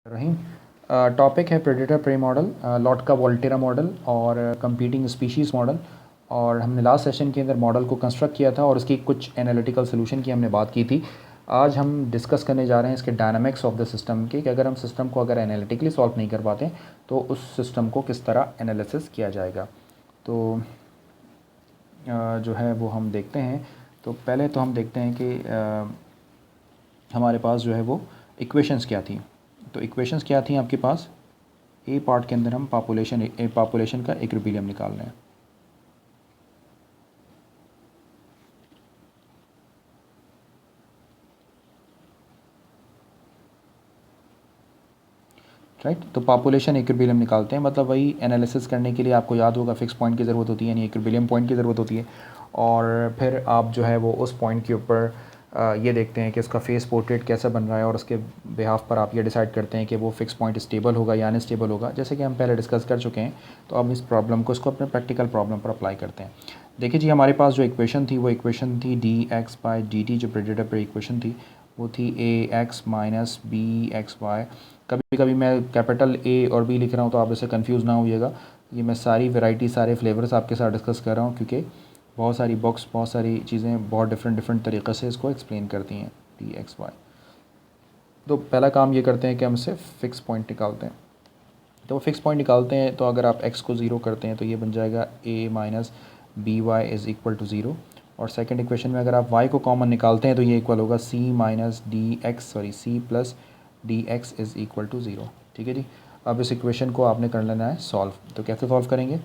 रहीम। Topic है predator pray model, lot का Volterra model और कंपीटिंग स्पीशीज़ मॉडल। और हमने लास्ट सेशन के अंदर मॉडल को कंस्ट्रक्ट किया था और उसकी कुछ एनालिटिकल सोल्यूशन की हमने बात की थी। आज हम डिस्कस करने जा रहे हैं इसके डायनामिक्स ऑफ द सिस्टम के, कि अगर हम सिस्टम को अगर एनालिटिकली सॉल्व नहीं कर पाते तो उस सिस्टम को किस तरह एनालिसिस किया जाएगा। तो जो है वो हम देखते हैं। तो पहले तो हम देखते हैं कि हमारे पास जो है वो इक्वेशंस क्या थी। तो इक्वेशंस क्या थी आपके पास, ए पार्ट के अंदर हम पॉपुलेशन का इक्विलिब्रियम निकाल रहे हैं। राइट, तो पॉपुलेशन इक्विलिब्रियम निकालते हैं, मतलब वही एनालिसिस करने के लिए आपको याद होगा फिक्स पॉइंट की ज़रूरत होती है, यानी इक्विलिब्रियम पॉइंट की ज़रूरत होती है। और फिर आप जो है वो उस पॉइंट के ऊपर ये देखते हैं कि इसका फेस पोर्ट्रेट कैसा बन रहा है और उसके बिहाफ पर आप ये डिसाइड करते हैं कि वो फिक्स पॉइंट स्टेबल होगा या अनस्टेबल होगा, जैसे कि हम पहले डिस्कस कर चुके हैं। तो अब इस प्रॉब्लम को इसको अपने प्रैक्टिकल प्रॉब्लम पर अप्लाई करते हैं। देखिए जी, हमारे पास जो इक्वेशन थी वो इक्वेशन थी dx/dt, जो प्रेडेटर पर इक्वेशन थी वो थी ax माइनस bxy। कभी कभी मैं कैपिटल ए और बी लिख रहा हूँ तो आप इससे कंफ्यूज ना होइएगा। ये मैं सारी वैरायटी सारे फ्लेवर्स आपके साथ डिस्कस कर रहा हूँ, क्योंकि बहुत सारी बुक्स बहुत सारी चीज़ें बहुत डिफरेंट तरीक़े से इसको एक्सप्लेन करती हैं dxy। तो पहला काम ये करते हैं कि हम इससे फ़िक्स पॉइंट निकालते हैं। तो फ़िक्स पॉइंट निकालते हैं तो अगर आप x को ज़ीरो करते हैं तो ये बन जाएगा a minus B Y is equal to zero. और सेकंड इक्वेशन में अगर आप y को कॉमन निकालते हैं तो ये इक्वल होगा c plus D x is equal to zero. ठीक है जी। अब इस इक्वेशन को आपने कर लेना है सॉल्व। तो कैसे सॉल्व करेंगे,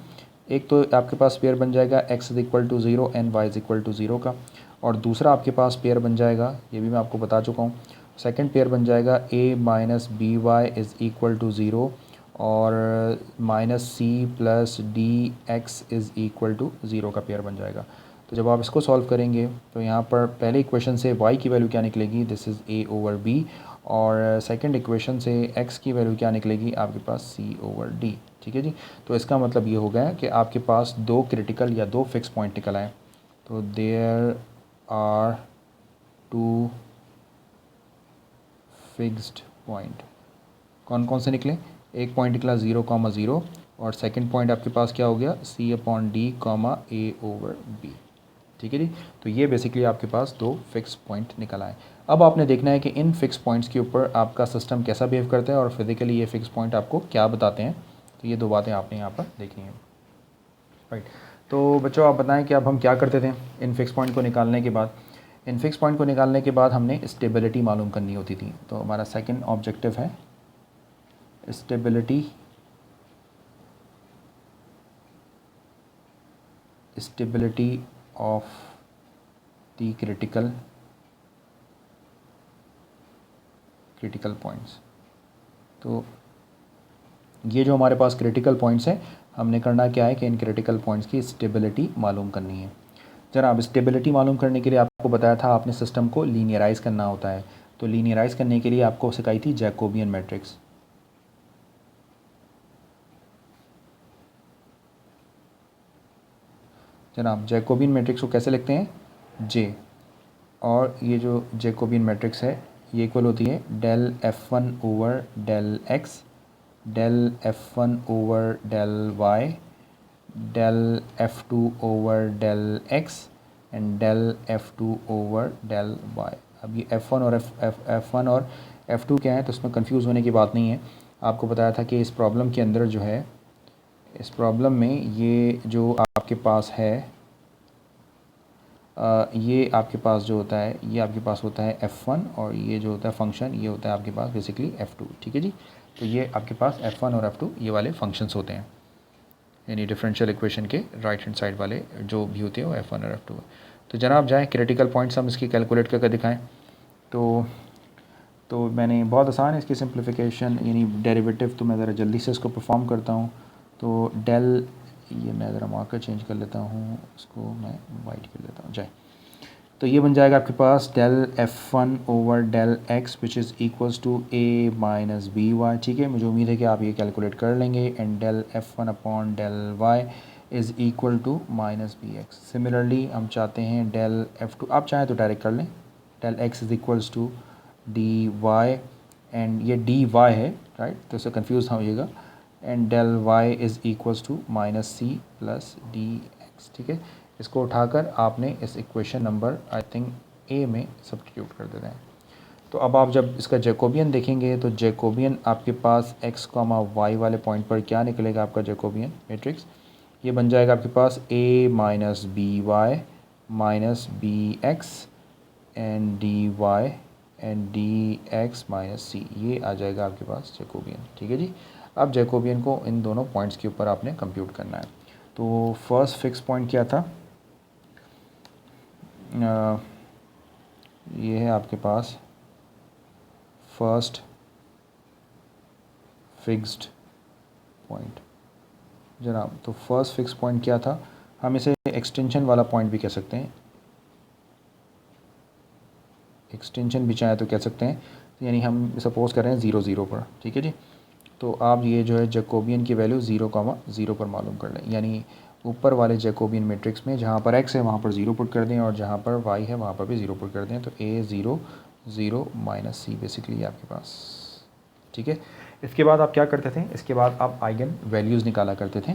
एक तो आपके पास पेयर बन जाएगा x is equal to zero and y is equal to zero का, और दूसरा आपके पास पेयर बन जाएगा, ये भी मैं आपको बता चुका हूँ। सेकंड पेयर बन जाएगा a minus B Y is equal to zero और minus c plus D x is equal to zero का पेयर बन जाएगा। तो जब आप इसको सॉल्व करेंगे तो यहाँ पर पहले इक्वेशन से y की वैल्यू क्या निकलेगी, this is a over b, और सेकंड इक्वेशन से x की वैल्यू क्या निकलेगी आपके पास c ओवर d। ठीक है जी। तो इसका मतलब ये हो गया कि आपके पास दो क्रिटिकल या दो फिक्स पॉइंट निकल आए। तो there are two fixed point. कौन कौन से निकले, एक पॉइंट निकला 0,0 और सेकंड पॉइंट आपके पास क्या हो गया c/d, a ओवर b। ठीक है जी। तो ये बेसिकली आपके पास दो फिक्स पॉइंट निकल आए। अब आपने देखना है कि इन फिक्स पॉइंट्स के ऊपर आपका सिस्टम कैसा बिहेव करता है और फिजिकली ये फिक्स पॉइंट आपको क्या बताते हैं। तो ये दो बातें आपने यहाँ पर देखनी है। राइट, तो बच्चों आप बताएं कि अब हम क्या करते थे इन फिक्स पॉइंट को निकालने के बाद। इन फिक्स पॉइंट को निकालने के बाद हमने स्टेबिलिटी मालूम करनी होती थी। तो हमारा सेकेंड ऑब्जेक्टिव है stability of the critical points. तो ये जो हमारे पास क्रिटिकल पॉइंट्स हैं, हमने करना क्या है कि इन क्रिटिकल पॉइंट्स की स्टेबिलिटी मालूम करनी है। जनाब, स्टेबिलिटी मालूम करने के लिए आपको बताया था आपने सिस्टम को लीनियराइज करना होता है। तो लीनियराइज करने के लिए आपको सिखाई थी जैकोबियन मैट्रिक्स। जनाब, जैकोबियन मैट्रिक्स को कैसे लिखते हैं, जे, और ये जो जैकोबियन मैट्रिक्स है ये इक्वल होती है del f1 over del x, del f1 over del y, del f2 over del x and del f2 over del y। अब ये f1 और f1 और f2 क्या है, तो इसमें कंफ्यूज होने की बात नहीं है। आपको बताया था कि इस प्रॉब्लम के अंदर जो है, इस प्रॉब्लम में ये जो आपके पास है ये आपके पास जो होता है, ये आपके पास होता है f1, और ये जो होता है फंक्शन ये होता है आपके पास बेसिकली f2। ठीक है जी। तो ये आपके पास f1 और f2 ये वाले फंक्शंस होते हैं, यानी डिफरेंशियल इक्वेशन के राइट हैंड साइड वाले जो भी होते हैं वो f1 और f2। तो जनाब जाएँ क्रिटिकल पॉइंट्स हम इसकी कैलकुलेट करके दिखाएँ। तो मैंने बहुत आसान है इसकी सिंप्लीफिकेशन, यानी डेरिवेटिव। तो मैं ज़रा जल्दी से इसको परफॉर्म करता हूँ। तो डेल, ये मैं ज़रा मार्कर चेंज कर लेता हूँ, इसको मैं वाइट कर लेता हूँ जाए। तो ये बन जाएगा आपके पास del f1 over del x which is equals to a minus B y. ठीक है, मुझे उम्मीद है कि आप ये कैलकुलेट कर लेंगे। And del f1 upon del y is equal to minus B X. Similarly हम चाहते हैं डेल f2, आप चाहें तो डायरेक्ट कर लें, del x is equals to d y, and ये डी वाई है, राइट, तो इससे कंफ्यूज ना होइएगा। And del y is equals to minus c plus D x, ठीक है। इसको उठाकर आपने इस equation number I think a में सब्स्टिट्यूट कर देते हैं। तो अब आप जब इसका जैकोबियन देखेंगे तो जैकोबियन आपके पास x, y वाले पॉइंट पर क्या निकलेगा आपका जैकोबियन मैट्रिक्स, ये बन जाएगा आपके पास a minus B y minus B x and d y and d x minus c, ये आ जाएगा आपके पास जैकोबियन, ठीक है जी। अब जैकोबियन को इन दोनों पॉइंट्स के ऊपर आपने कंप्यूट करना है। तो फर्स्ट फिक्स पॉइंट क्या था, ये है आपके पास फर्स्ट फिक्स्ड पॉइंट जनाब। तो फर्स्ट फिक्स पॉइंट क्या था, हम इसे एक्सटेंशन वाला पॉइंट भी कह सकते हैं, एक्सटेंशन भी चाहे तो कह सकते हैं, यानी हम सपोज कर रहे हैं 0 0 पर, ठीक है जी। तो आप ये जो है जैकोबियन की वैल्यू 0, 0 पर मालूम कर लें, यानी ऊपर वाले जैकोबियन मैट्रिक्स में जहाँ पर x है वहाँ पर 0 पुट कर दें और जहाँ पर y है वहाँ पर भी 0 पुट कर दें। तो a 0 0 माइनस सी बेसिकली आपके पास, ठीक है। इसके बाद आप क्या करते थे, इसके बाद आप आइगन वैल्यूज़ निकाला करते थे।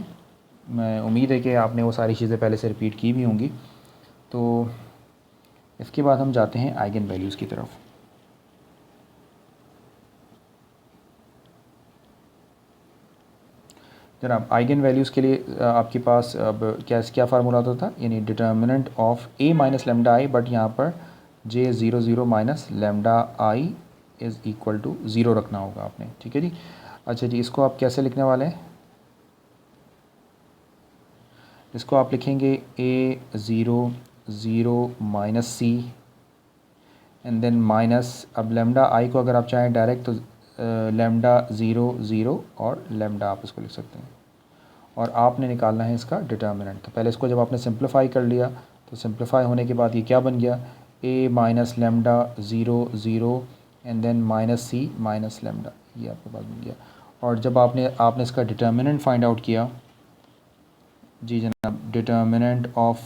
मैं उम्मीद है कि आपने वो सारी चीज़ें पहले से रिपीट की भी होंगी। तो इसके बाद हम जाते हैं आइगन वैल्यूज़ की तरफ। जनाब आइगन वैल्यूज़ के लिए आपके पास अब क्या फार्मूला होता था, यानी determinant of a minus lambda I, but यहाँ पर j 0 0 minus lambda I is equal to 0 रखना होगा आपने, ठीक है जी। अच्छा जी, इसको आप कैसे लिखने वाले हैं, इसको आप लिखेंगे a 0 0 minus C and then minus, अब लेमडा आई को अगर आप चाहें डायरेक्ट तो लेमडा 0 0 और लेमडा आप इसको लिख सकते हैं, और आपने निकालना है इसका डिटर्मिनेंट। तो पहले इसको जब आपने सिंप्लीफाई कर लिया तो सिंप्लीफाई होने के बाद ये क्या बन गया, a minus lambda 0 0 and then minus C minus lambda, ये आपके पास बन गया। और जब आपने इसका डिटर्मिनेंट फाइंड आउट किया जी जनाब, डिटर्मिनेंट ऑफ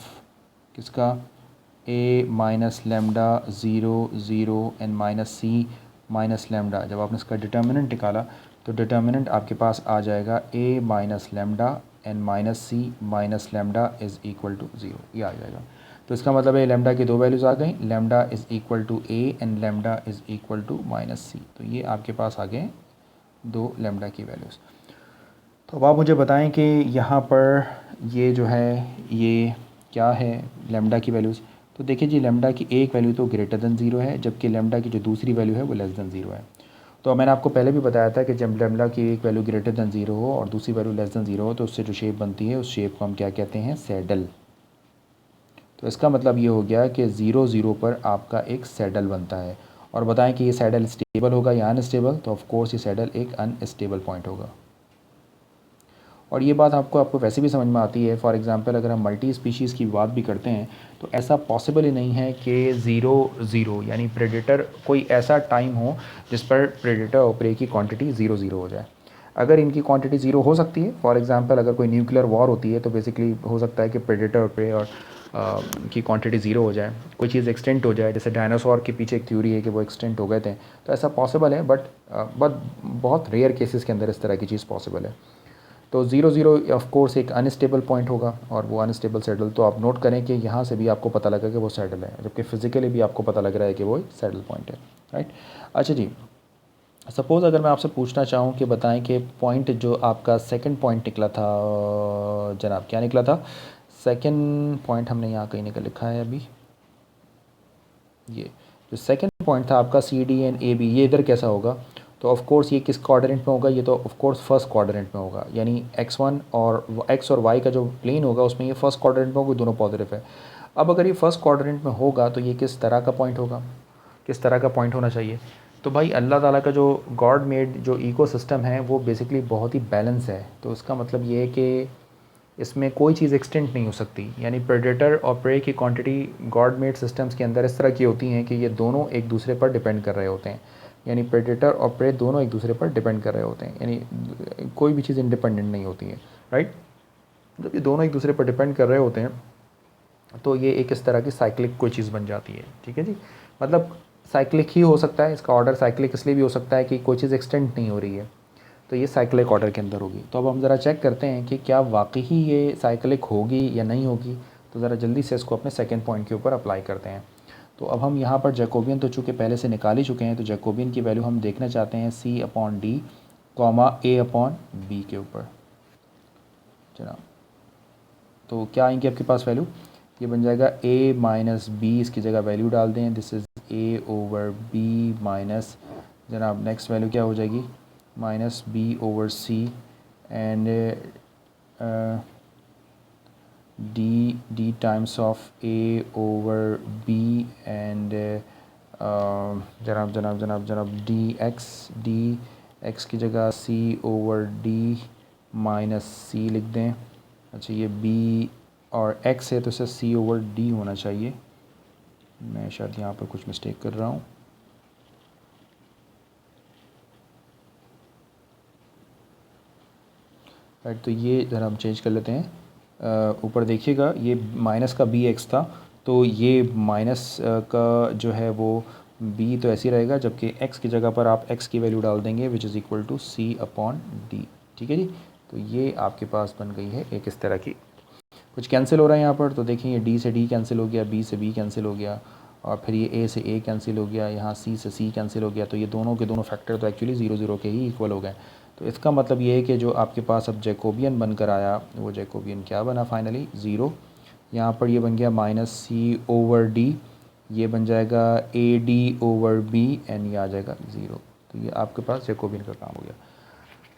किसका, a minus lambda 0 0 and minus C minus lambda, जब आपने इसका डिटर्मिनेंट निकाला तो डिटर्मिनेंट आपके पास आ जाएगा a minus lambda and minus C minus lambda is equal to 0, ये आ जाएगा। तो इसका मतलब है लेमडा की दो वैल्यूज़ आ गई, lambda is equal to a and lambda is equal to minus c, तो ये आपके पास आ गए दो लेमडा की वैल्यूज़। तो अब आप मुझे बताएं कि यहाँ पर ये जो है ये क्या है लेमडा की वैल्यूज़। तो देखिए जी, लेमडा की एक वैल्यू तो ग्रेटर देन 0 है, जबकि लेमडा की जो दूसरी वैल्यू है वो लेस देन 0 है। तो मैंने आपको पहले भी बताया था कि जब लेमडा की एक वैल्यू ग्रेटर देन 0 हो और दूसरी वैल्यू लेस देन 0 हो तो उससे जो शेप बनती है उस शेप को हम क्या कहते हैं, सैडल। तो इसका मतलब ये हो गया कि 0 0 पर आपका एक सैडल बनता है। और बताएं कि ये सैडल स्टेबल होगा या अनस्टेबल, तो ऑफ कोर्स ये सैडल एक अनस्टेबल पॉइंट होगा। और ये बात आपको वैसे भी समझ में आती है। फॉर एग्जांपल अगर हम मल्टी स्पीशीज़ की बात भी करते हैं तो ऐसा पॉसिबल ही नहीं है कि 0 0 यानी प्रेडेटर कोई ऐसा टाइम हो जिस पर प्रेडेटर और प्रे की क्वांटिटी 0 0 हो जाए। अगर इनकी क्वांटिटी 0 हो सकती है, फॉर एग्जांपल अगर कोई न्यूक्लियर वॉर होती है तो बेसिकली हो सकता है कि प्रेडेटर और प्रे और की क्वांटिटी 0 हो जाए, कोई चीज़ एक्सटेंट हो जाए। जैसे डायनासोर के पीछे एक थ्योरी है कि वो एक्सटेंट हो गए थे, तो ऐसा पॉसिबल है, बट बहुत रेयर केसेस के अंदर इस तरह की चीज़ पॉसिबल है। तो 0 0 ऑफ कोर्स एक अनस्टेबल पॉइंट होगा और वो अनस्टेबल सैडल, तो आप नोट करें कि यहाँ से भी आपको पता लगा कि वो सैडल है, जबकि फिजिकली भी आपको पता लग रहा है कि वो एक सैडल पॉइंट है, राइट। अच्छा जी, सपोज़ अगर मैं आपसे पूछना चाहूँ कि बताएं कि पॉइंट जो आपका सेकंड पॉइंट निकला था जनाब, क्या निकला था सेकंड पॉइंट, हमने यहाँ कहीं निकल लिखा है अभी, ये जो सेकंड पॉइंट था आपका C D and A B, ये इधर कैसा होगा। तो ऑफ कोर्स ये किस क्वाड्रेंट में होगा, ये तो ऑफ कोर्स फर्स्ट क्वाड्रेंट में होगा, यानी x1 और x और y का जो प्लेन होगा उसमें ये फर्स्ट क्वाड्रेंट में होगा, दोनों पॉजिटिव है। अब अगर ये फर्स्ट क्वाड्रेंट में होगा तो ये किस तरह का पॉइंट होगा, किस तरह का पॉइंट होना चाहिए। तो भाई अल्लाह ताला का जो गॉड मेड जो इकोसिस्टम है वो बेसिकली बहुत ही बैलेंस है। तो इसका मतलब ये है कि इसमें कोई चीज़ एक्सटेंट नहीं हो सकती, यानी प्रेडेटर और प्रे की क्वांटिटी गॉड मेड सिस्टम्स के अंदर इस तरह की होती हैं कि ये दोनों एक दूसरे पर डिपेंड कर रहे होते हैं, यानी प्रेडेटर और प्रे दोनों एक दूसरे पर डिपेंड कर रहे होते हैं, यानी कोई भी चीज़ इंडिपेंडेंट नहीं होती है, राइट। जब ये दोनों एक दूसरे पर डिपेंड कर रहे होते हैं तो ये एक इस तरह की साइक्लिक कोई चीज़ बन जाती है, ठीक है जी। मतलब साइक्लिक ही हो सकता है, इसका ऑर्डर साइक्लिक इसलिए भी हो सकता है कि कोई चीज़ एक्सटेंड नहीं हो रही है। तो ये साइक्लिक ऑर्डर के अंदर होगी। तो अब हम ज़रा चेक करते हैं कि क्या वाकई ही ये साइक्लिक होगी या नहीं होगी। तो ज़रा जल्दी से इसको अपने सेकंड पॉइंट के ऊपर अप्लाई करते हैं। तो अब हम यहाँ पर जैकोबियन तो चूँकि पहले से निकाल ही चुके हैं, तो जैकोबियन की वैल्यू हम देखना चाहते हैं C/D, A/B के ऊपर जनाब। तो क्या आएंगे आपके पास वैल्यू, ये बन जाएगा A माइनस बी, इसकी जगह वैल्यू डाल दें, दिस इज़ A/B माइनस जनाब नेक्स्ट वैल्यू क्या हो जाएगी minus B/C and D times of A/B and जनाब dx की जगह C/D माइनस C लिख दें। अच्छा ये B और x है तो इसे C/D होना चाहिए, मैं शायद यहाँ पर कुछ मिस्टेक कर रहा हूँ। राइट, तो ये ज़रा हम चेंज कर लेते हैं। ऊपर देखिएगा ये माइनस का BX था, तो ये माइनस का जो है वो B तो ऐसे ही रहेगा, जबकि x की जगह पर आप x की वैल्यू डाल देंगे which is equal to C/D। ठीक है जी, तो ये आपके पास बन गई है एक इस तरह की। कुछ कैंसिल हो रहा है यहाँ पर, तो देखें ये D से D कैंसिल हो गया, B से B कैंसिल हो गया, और फिर ये A से A कैंसिल हो गया, यहाँ C से C कैंसिल हो गया। तो ये दोनों के दोनों फैक्टर तो एक्चुअली 0 0 के ही इक्वल हो गए। तो इसका मतलब ये है कि जो आपके पास अब जैकोबियन बनकर आया वो जैकोबियन क्या बना फाइनली 0। यहाँ पर ये बन गया माइनस C/D, ये बन जाएगा AD/B एंड ये आ जाएगा 0। तो ये आपके पास जैकोबियन का काम हो गया।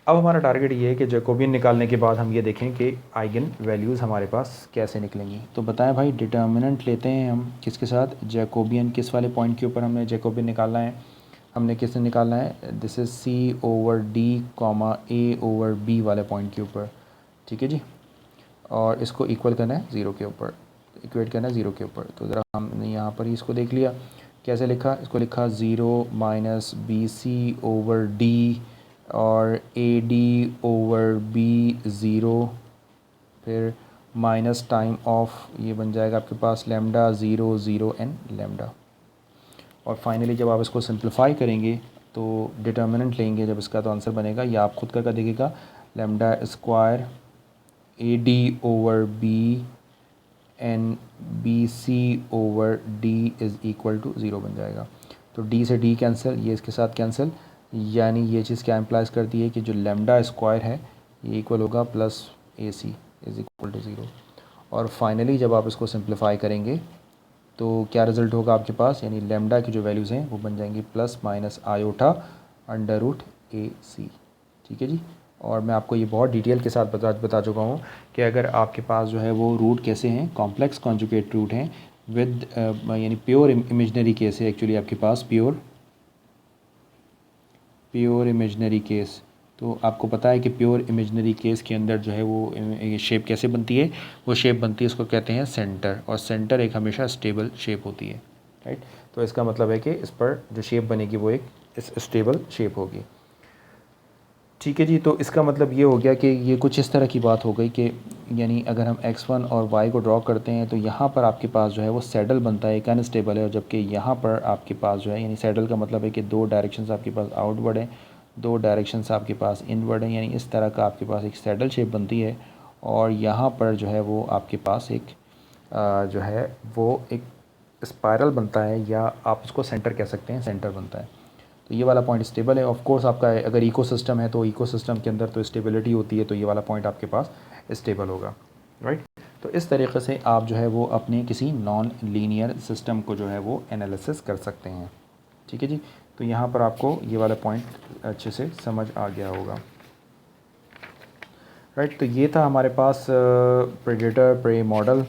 अब हमारा टारगेट ये है कि जैकोबियन निकालने के बाद हम ये देखें कि आइगन वैल्यूज़ हमारे पास कैसे निकलेंगी। तो बताएं भाई, डिटर्मिनेंट लेते हैं हम किसके साथ, जैकोबियन किस वाले पॉइंट के ऊपर हमने जैकोबियन निकालना है, हमने किसने निकालना है, दिस इज़ C/D, A/B वाले पॉइंट के ऊपर। ठीक है जी, और इसको इक्वल करना है 0 के ऊपर, इक्वेट करना है 0 के ऊपर। तो ज़रा हमने यहाँ पर ही इसको देख लिया, कैसे लिखा, इसको लिखा 0 माइनस BC/D और AD/B 0, फिर माइनस टाइम ऑफ ये बन जाएगा आपके पास लैम्डा 0 0 एन लैम्डा। और फाइनली जब आप इसको सिंप्लीफाई करेंगे तो डिटर्मिनेंट लेंगे जब इसका, तो आंसर बनेगा, या आप खुद का देखिएगा, lambda square AD/B and BC/D is equal to 0 बन जाएगा। तो D से D कैंसिल, ये इसके साथ कैंसिल, यानी ये चीज़ क्या इम्प्लाइज करती है कि जो लैम्डा स्क्वायर है ये इक्वल होगा plus AC is equal to 0। और फाइनली जब आप इसको सिंप्लीफाई करेंगे तो क्या रिज़ल्ट होगा आपके पास, यानी लैम्डा की जो वैल्यूज़ हैं वो बन जाएंगी plus minus iota under root AC। ठीक है जी, और मैं आपको ये बहुत डिटेल के साथ बता चुका हूँ कि अगर आपके पास जो है वो रूट कैसे हैं, कॉम्प्लेक्स कॉन्जुगेट रूट हैं विद यानी प्योर इमेजनरी केस है एक्चुअली आपके पास, प्योर इमेजनरी केस। तो आपको पता है कि प्योर इमेजनरी केस के अंदर जो है वो शेप कैसे बनती है, वो शेप बनती है, इसको कहते हैं सेंटर, और सेंटर एक हमेशा स्टेबल शेप होती है। राइट, तो इसका मतलब है कि इस पर जो शेप बनेगी वो एक स्टेबल शेप होगी। ठीक है जी, तो इसका मतलब ये हो गया कि ये कुछ इस तरह की बात हो गई कि यानी अगर हम x1 और y को ड्रॉ करते हैं तो यहाँ पर आपके पास जो है वो सैडल बनता है, एक अनस्टेबल है, और जबकि यहाँ पर आपके पास जो है यानी सैडल का मतलब है कि दो डायरेक्शंस आपके पास आउटवर्ड हैं, दो डायरेक्शंस आपके पास इनवर्ड हैं, यानी इस तरह का आपके पास एक सैडल शेप बनती है। और यहाँ पर जो है वो आपके पास एक जो है वो एक स्पायरल बनता है, या आप उसको सेंटर कह सकते हैं, सेंटर बनता है। तो ये वाला पॉइंट स्टेबल है। ऑफ कोर्स आपका अगर इकोसिस्टम है तो इकोसिस्टम के अंदर तो स्टेबिलिटी होती है, तो ये वाला पॉइंट आपके पास स्टेबल होगा। राइट, तो इस तरीके से आप जो है वो अपने किसी नॉन लीनियर सिस्टम को जो है वो एनालिसिस कर सकते हैं। ठीक है जी, तो यहाँ पर आपको ये वाला पॉइंट अच्छे से समझ आ गया होगा। राइट, तो ये था हमारे पास प्रेडेटर प्रे मॉडल,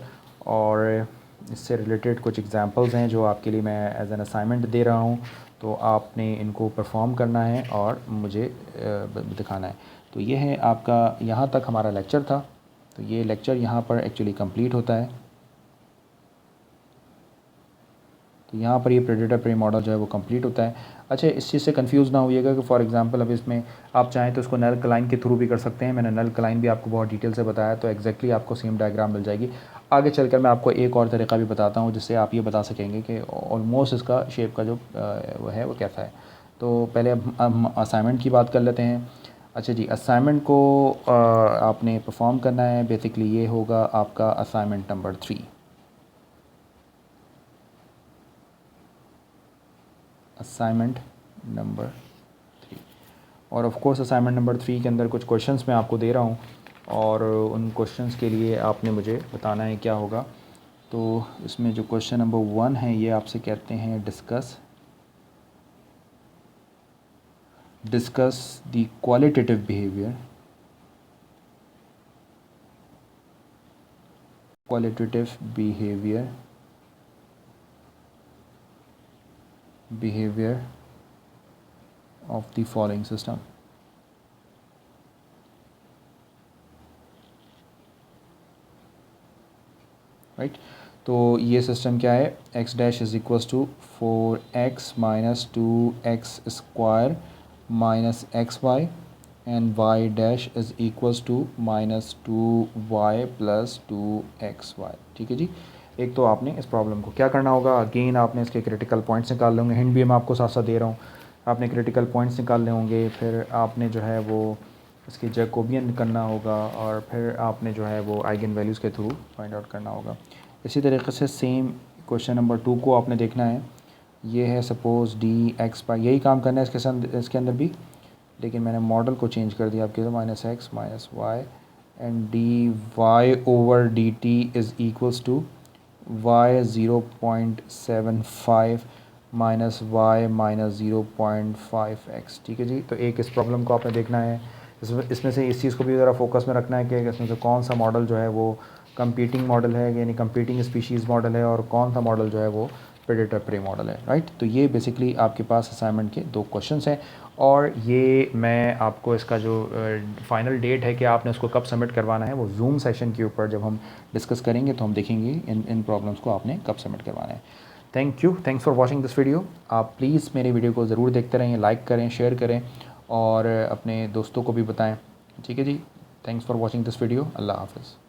और इससे रिलेटेड कुछ एग्जांपल्स हैं जो आपके लिए मैं एज एन असाइनमेंट दे रहा हूँ। तो आपने इनको परफॉर्म करना है और मुझे दिखाना है। तो ये है आपका, यहाँ तक हमारा लेक्चर था। तो ये लेक्चर यहाँ पर एक्चुअली कंप्लीट होता है। तो यहाँ पर ये प्रेडेटर प्रे मॉडल जो है वो कंप्लीट होता है। अच्छा, इस चीज़ से कंफ्यूज ना होइएगा कि फॉर एग्जांपल अब इसमें आप चाहें तो इसको नल क्लाइन के थ्रू भी कर सकते हैं। मैंने नल क्लाइन भी आपको बहुत डिटेल से बताया, तो एग्जैक्टली आपको सेम डायग्राम मिल जाएगी। आगे चलकर मैं आपको एक और तरीका भी बताता हूँ जिससे आप ये बता सकेंगे कि ऑलमोस्ट इसका शेप का जो वो है वो कैसा है। तो पहले हम असाइनमेंट की बात कर लेते हैं। अच्छा जी, असाइनमेंट को आपने परफॉर्म करना है। बेसिकली ये होगा आपका असाइनमेंट नंबर 3। असाइनमेंट नंबर 3, और ऑफ कोर्स असाइनमेंट नंबर 3 के अंदर कुछ क्वेश्चंस मैं आपको दे रहा हूँ, और उन क्वेश्चंस के लिए आपने मुझे बताना है क्या होगा। तो इसमें जो क्वेश्चन नंबर 1 है ये आपसे कहते हैं discuss the qualitative behaviour behavior of the following system। Right, तो ये सिस्टम क्या है, x dash is equals to 4x minus 2x square minus XY and y dash is equals to minus 2y plus 2XY। ठीक है जी। एक तो आपने इस प्रॉब्लम को क्या करना होगा, अगेन आपने इसके क्रिटिकल पॉइंट्स निकाल लेंगे। हिंट भी मैं आपको साथ साथ दे रहा हूँ, आपने क्रिटिकल पॉइंट्स निकालने होंगे, फिर आपने जो है वो इसकी जैकोबियन करना होगा, और फिर आपने जो है वो आइगन वैल्यूज़ के थ्रू फाइंड आउट करना होगा। इसी तरीके से सेम क्वेश्चन नंबर 2 को आपने देखना है। ये है सपोज़ dx बाई, यही काम करना है इसके अंदर भी, लेकिन मैंने मॉडल को चेंज कर दिया आपके, तो minus X minus Y and dy over dt is equals to y 0.75 minus Y minus 0.5x। ठीक है जी। तो एक इस प्रॉब्लम को आपने देखना है। इसमें से इस चीज़ को भी ज़रा फोकस में रखना है कि इसमें से कौन सा मॉडल जो है वो कंपीटिंग मॉडल है, यानी कंपीटिंग स्पीशीज़ मॉडल है, और कौन सा मॉडल जो है वो प्रेडेटर प्रे मॉडल है। राइट, तो ये बेसिकली आपके पास असाइनमेंट के 2 क्वेश्चंस हैं, और ये मैं आपको इसका जो फाइनल डेट है कि आपने उसको कब सबमिट करवाना है, वो जूम सेशन के ऊपर जब हम डिस्कस करेंगे तो हम देखेंगे इन प्रॉब्लम्स को आपने कब सबमिट करवाना है। Thank you, thanks for watching this video. आप प्लीज़ मेरे वीडियो को ज़रूर देखते रहें, लाइक करें, शेयर करें, और अपने दोस्तों को भी बताएं। ठीक है जी। Thanks for watching this video. अल्लाह हाफ़िज़।